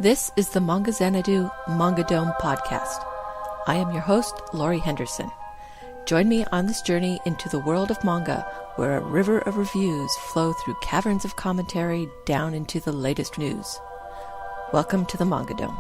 This is the Manga Xanadu Manga Dome podcast. I am your host, Laurie Henderson. Join me on this journey into the world of manga, where a river of reviews flow through caverns of commentary down into the latest news. Welcome to the Manga Dome.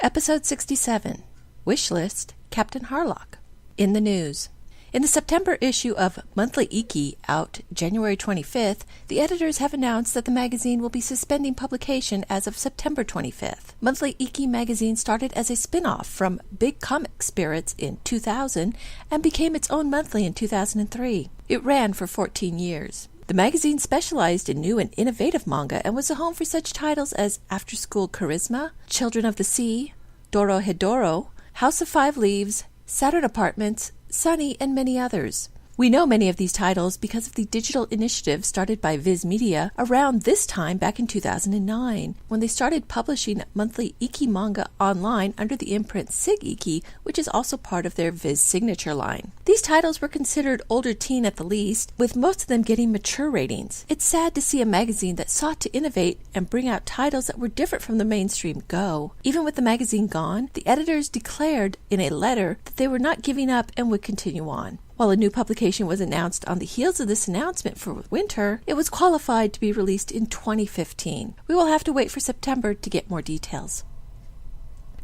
Episode 67, Wishlist, Captain Harlock. In the news. In the September issue of Monthly Ikki, out January 25th, the editors have announced that the magazine will be suspending publication as of September 25th. Monthly Ikki magazine started as a spin-off from Big Comic Spirits in 2000 and became its own monthly in 2003. It ran for 14 years. The magazine specialized in new and innovative manga and was a home for such titles as After School Charisma, Children of the Sea, Doro Hedoro, House of Five Leaves, Saturn Apartments, Sunny, and many others. We know many of these titles because of the digital initiative started by Viz Media around this time back in 2009, when they started publishing monthly Ikki manga online under the imprint Sig Ikki, which is also part of their Viz signature line. These titles were considered older teen at the least, with most of them getting mature ratings. It's sad to see a magazine that sought to innovate and bring out titles that were different from the mainstream go. Even with the magazine gone, the editors declared in a letter that they were not giving up and would continue on. While a new publication was announced on the heels of this announcement for winter, it was qualified to be released in 2015. We will have to wait for September to get more details.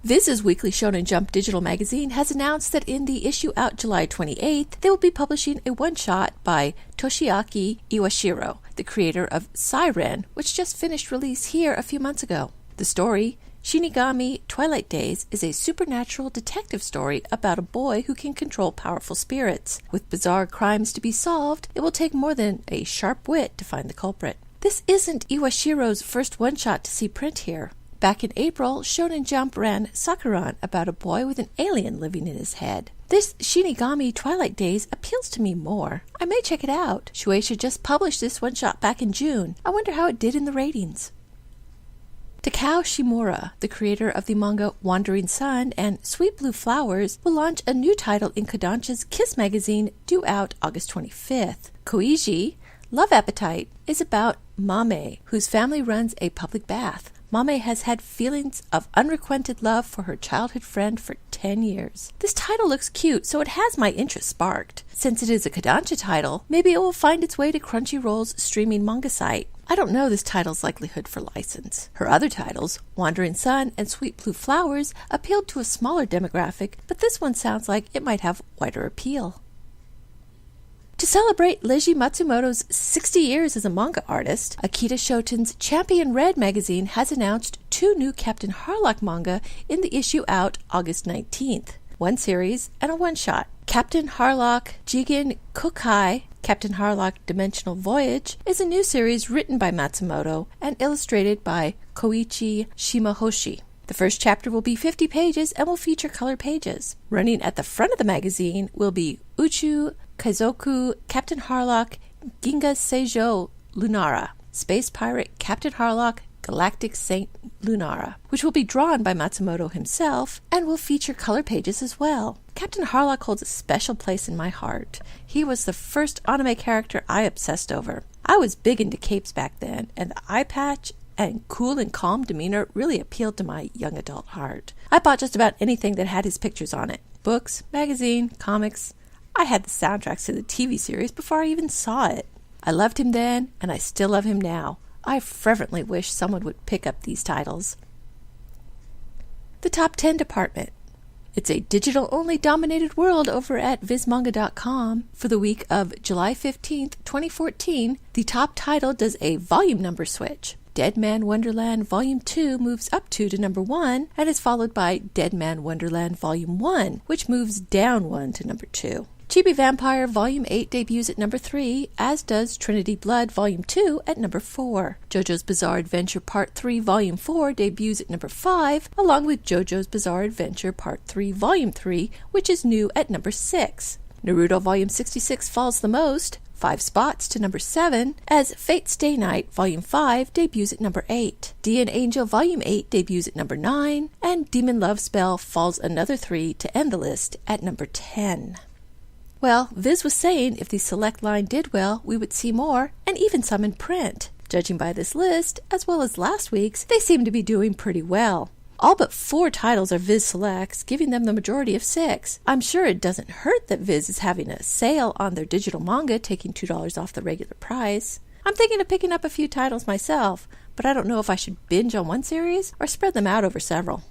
Viz's weekly Shonen Jump digital magazine has announced that in the issue out July 28th, they will be publishing a one-shot by Toshiaki Iwashiro, the creator of Siren, which just finished release here a few months ago. The story, Shinigami Twilight Days, is a supernatural detective story about a boy who can control powerful spirits. With bizarre crimes to be solved, it will take more than a sharp wit to find the culprit. This isn't Iwashiro's first one-shot to see print here. Back in April, Shonen Jump ran Sakuran, about a boy with an alien living in his head. This Shinigami Twilight Days appeals to me more. I may check it out. Shueisha just published this one-shot back in June. I wonder how it did in the ratings. Takao Shimura, the creator of the manga Wandering Sun and Sweet Blue Flowers, will launch a new title in Kodansha's Kiss magazine due out August 25th. Koiji, Love Appetite, is about Mame, whose family runs a public bath. Mame has had feelings of unrequited love for her childhood friend for 10 years. This title looks cute, so it has my interest sparked. Since it is a Kodansha title, maybe it will find its way to Crunchyroll's streaming manga site. I don't know this title's likelihood for license. Her other titles, Wandering Sun and Sweet Blue Flowers, appealed to a smaller demographic, but this one sounds like it might have wider appeal. To celebrate Leiji Matsumoto's 60 years as a manga artist, Akita Shoten's Champion Red magazine has announced 2 new Captain Harlock manga in the issue out August 19th. One series and a one-shot. Captain Harlock Jigen Kokai, Captain Harlock Dimensional Voyage, is a new series written by Matsumoto and illustrated by Koichi Shimahoshi. The first chapter will be 50 pages and will feature color pages. Running at the front of the magazine will be Uchu Kaizoku Captain Harlock Ginga Seijo Lunara, Space Pirate Captain Harlock Galactic Saint Lunara, which will be drawn by Matsumoto himself and will feature color pages as well. Captain Harlock holds a special place in my heart. He was the first anime character I obsessed over. I was big into capes back then, and the eye patch and cool and calm demeanor really appealed to my young adult heart. I bought just about anything that had his pictures on it. Books, magazine, comics. I had the soundtracks to the TV series before I even saw it. I loved him then, and I still love him now. I fervently wish someone would pick up these titles. The Top 10 Department. It's a digital-only dominated world over at VizManga.com. For the week of July 15th, 2014, the top title does a volume number switch. Dead Man Wonderland Volume 2 moves up 2 to number 1 and is followed by Dead Man Wonderland Volume 1, which moves down 1 to number 2. Chibi Vampire Volume 8 debuts at number 3, as does Trinity Blood Volume 2 at number 4. JoJo's Bizarre Adventure Part 3 Volume 4 debuts at number 5, along with JoJo's Bizarre Adventure Part 3 Volume 3, which is new at number 6. Naruto Volume 66 falls the most, 5 spots to number 7, as Fate Stay Night Volume 5 debuts at number 8. D and Angel Volume 8 debuts at number 9, and Demon Love Spell falls another 3 to end the list at number 10. Well, Viz was saying if the select line did well, we would see more, and even some in print. Judging by this list, as well as last week's, they seem to be doing pretty well. All but 4 titles are Viz Selects, giving them the majority of 6. I'm sure it doesn't hurt that Viz is having a sale on their digital manga, taking $2 off the regular price. I'm thinking of picking up a few titles myself, but I don't know if I should binge on one series or spread them out over several.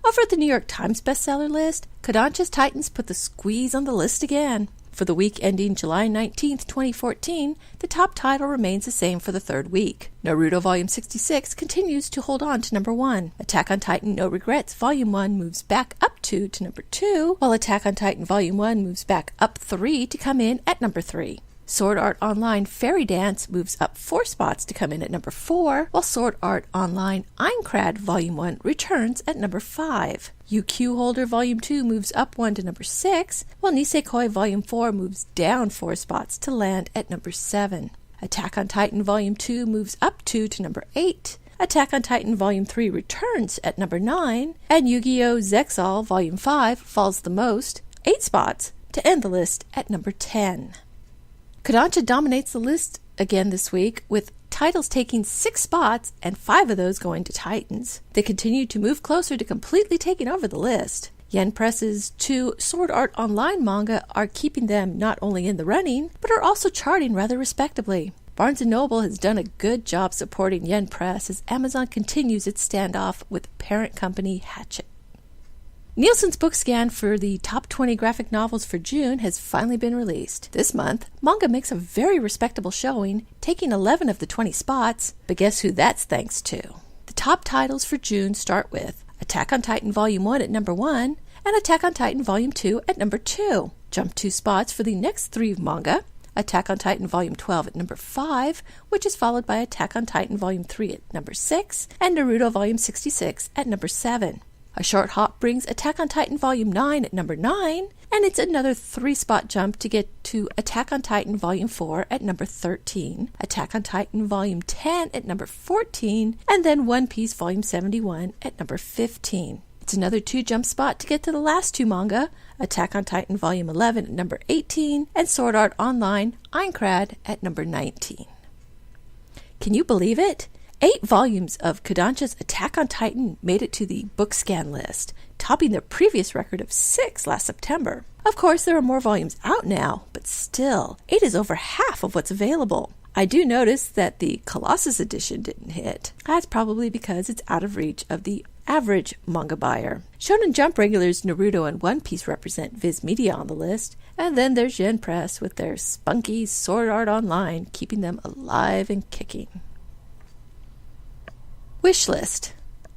Over at the New York Times bestseller list, Kodansha's Titans put the squeeze on the list again. For the week ending July 19, 2014, the top title remains the same for the 3rd week. Naruto Volume 66 continues to hold on to number 1. Attack on Titan No Regrets Volume 1 moves back up 2 to number 2, while Attack on Titan Volume 1 moves back up 3 to come in at number 3. Sword Art Online Fairy Dance moves up 4 spots to come in at number 4, while Sword Art Online Aincrad Volume 1 returns at number 5. UQ Holder Volume 2 moves up 1 to number 6, while Nisekoi Volume 4 moves down 4 spots to land at number 7. Attack on Titan Volume 2 moves up 2 to number 8. Attack on Titan Volume 3 returns at number 9, and Yu-Gi-Oh! Zexal Volume 5 falls the most, 8 spots, to end the list at number 10. Kodansha dominates the list again this week, with titles taking 6 spots and 5 of those going to Titans. They continue to move closer to completely taking over the list. Yen Press's 2 Sword Art Online manga are keeping them not only in the running, but are also charting rather respectably. Barnes & Noble has done a good job supporting Yen Press as Amazon continues its standoff with parent company Hachette. Nielson's Bookscan for the top 20 graphic novels for June has finally been released. This month, manga makes a very respectable showing, taking 11 of the 20 spots, but guess who that's thanks to? The top titles for June start with Attack on Titan Volume 1 at number 1, and Attack on Titan Volume 2 at number 2. Jump 2 spots for the next 3 manga, Attack on Titan Volume 12 at number 5, which is followed by Attack on Titan Volume 3 at number 6, and Naruto Volume 66 at number 7. A short hop brings Attack on Titan Volume 9 at number 9, and it's another 3-spot jump to get to Attack on Titan Volume 4 at number 13, Attack on Titan Volume 10 at number 14, and then One Piece Volume 71 at number 15. It's another 2-jump spot to get to the last 2 manga, Attack on Titan Volume 11 at number 18, and Sword Art Online Aincrad at number 19. Can you believe it? 8 volumes of Kodansha's Attack on Titan made it to the Bookscan list, topping their previous record of 6 last September. Of course, there are more volumes out now, but still, 8 is over half of what's available. I do notice that the Colossus edition didn't hit. That's probably because it's out of reach of the average manga buyer. Shonen Jump regulars Naruto and One Piece represent Viz Media on the list, and then there's Yen Press with their spunky Sword Art Online, keeping them alive and kicking. Wishlist.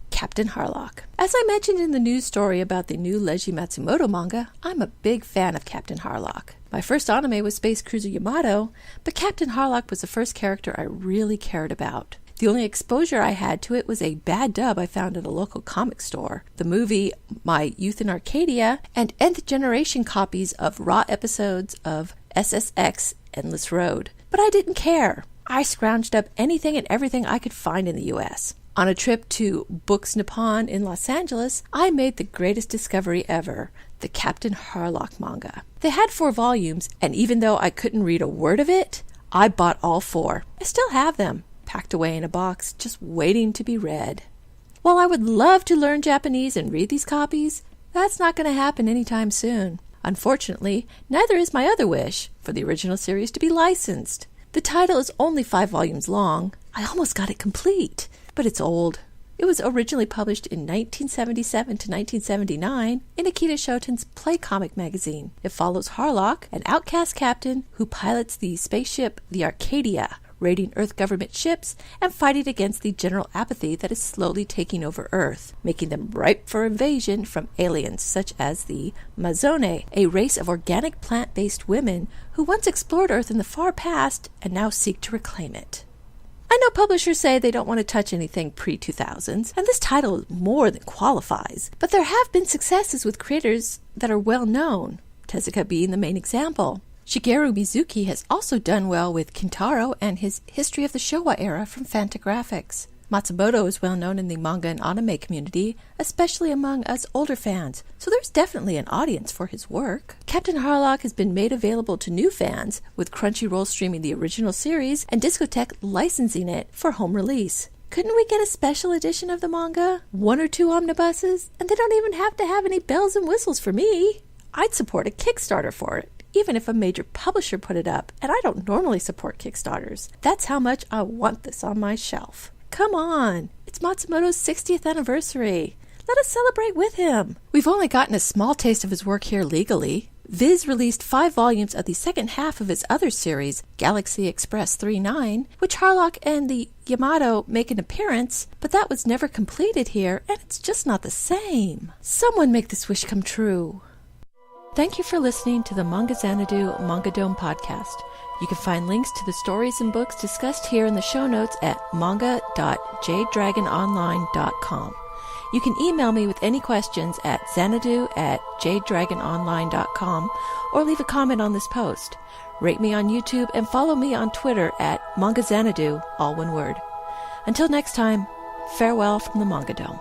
Captain Harlock. As I mentioned in the news story about the new Leiji Matsumoto manga, I'm a big fan of Captain Harlock. My first anime was Space Cruiser Yamato, but Captain Harlock was the first character I really cared about. The only exposure I had to it was a bad dub I found at a local comic store, the movie My Youth in Arcadia, and Nth Generation copies of raw episodes of SSX Endless Road. But I didn't care. I scrounged up anything and everything I could find in the U.S. On a trip to Books Nippon in Los Angeles, I made the greatest discovery ever, the Captain Harlock manga. They had 4 volumes, and even though I couldn't read a word of it, I bought all 4. I still have them, packed away in a box, just waiting to be read. While I would love to learn Japanese and read these copies, that's not going to happen anytime soon. Unfortunately, neither is my other wish, for the original series to be licensed. The title is only 5 volumes long. I almost got it complete. But it's old. It was originally published in 1977 to 1979 in Akita Shoten's Play Comic magazine. It follows Harlock, an outcast captain who pilots the spaceship the Arcadia, raiding Earth government ships and fighting against the general apathy that is slowly taking over Earth, making them ripe for invasion from aliens such as the Mazone, a race of organic plant-based women who once explored Earth in the far past and now seek to reclaim it. I know publishers say they don't want to touch anything pre-2000s, and this title more than qualifies, but there have been successes with creators that are well known, Tezuka being the main example. Shigeru Mizuki has also done well with Kintaro and his History of the Showa era from Fantagraphics. Matsumoto is well known in the manga and anime community, especially among us older fans, so there's definitely an audience for his work. Captain Harlock has been made available to new fans, with Crunchyroll streaming the original series and Discotek licensing it for home release. Couldn't we get a special edition of the manga? 1 or 2 omnibuses? And they don't even have to have any bells and whistles for me. I'd support a Kickstarter for it, even if a major publisher put it up, and I don't normally support Kickstarters. That's how much I want this on my shelf. Come on, it's Matsumoto's 60th anniversary. Let us celebrate with him. We've only gotten a small taste of his work here legally. Viz released 5 volumes of the second half of his other series, Galaxy Express 39, which Harlock and the Yamato make an appearance, but that was never completed here, and it's just not the same. Someone make this wish come true. Thank you for listening to the Manga Xanadu Manga Dome podcast. You can find links to the stories and books discussed here in the show notes at manga.jdragononline.com. You can email me with any questions at xanadu@jdragononline.com or leave a comment on this post. Rate me on YouTube and follow me on Twitter at Manga Xanadu, all one word. Until next time, farewell from the Manga Dome.